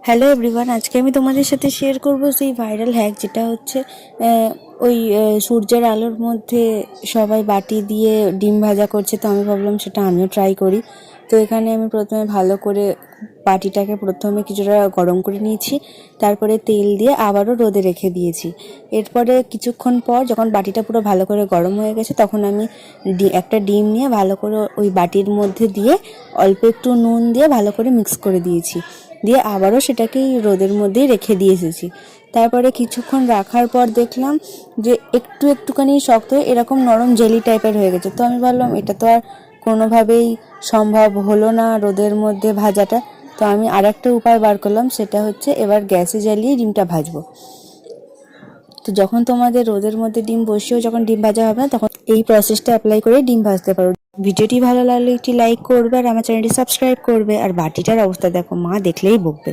Hello everyone, আজকে আমি তোমাদের সাথে শেয়ার করব সেই ভাইরাল হ্যাক যেটা হচ্ছে সূর্যের আলোর মধ্যে সবাই বাটি দিয়ে ডিম ভাজা করছে। তো আমি ভাবলাম সেটা আমিও ট্রাই করি। তো এখানে আমি প্রথমে ভালো করে বাটিটাকে কিছুটা গরম করে নিয়েছি, তারপরে তেল দিয়ে আবারও রোদে রেখে দিয়েছি। এরপরে কিছুক্ষণ পর যখন বাটিটা পুরো ভালো করে গরম হয়ে গেছে, তখন আমি একটা ডিম নিয়ে ভালো করে ওই বাটির মধ্যে দিয়ে অল্প একটু নুন দিয়ে ভালো করে মিক্স করে দিয়েছি, দিয়ে আবারও সেটাকেই রোদের মধ্যেই রেখে দিয়ে এসেছি। তারপরে কিছুক্ষণ রাখার পর দেখলাম যে একটুখানি শক্ত হয়ে এরকম নরম জেলি টাইপের হয়ে গেছে। তো আমি ভাবলাম এটা তো আর কোনোভাবেই সম্ভব হলো না রোদের মধ্যে ভাজাটা। তো আমি আর একটা উপায় বার করলাম, সেটা হচ্ছে এবার গ্যাসে জ্বালিয়ে ডিমটা ভাজবো। তো যখন তোমাদের রোদের মধ্যে ডিম বসিয়েও যখন ডিম ভাজা হবে না, তখন এই প্রসেসটা অ্যাপ্লাই করে ডিম ভাজতে পারো। ভিডিওটি ভালো লাগলে একটি লাইক করবে আর আমার চ্যানেলটি সাবস্ক্রাইব করবে। আর বাটিটার অবস্থা দেখো, মা দেখলেই বকবে।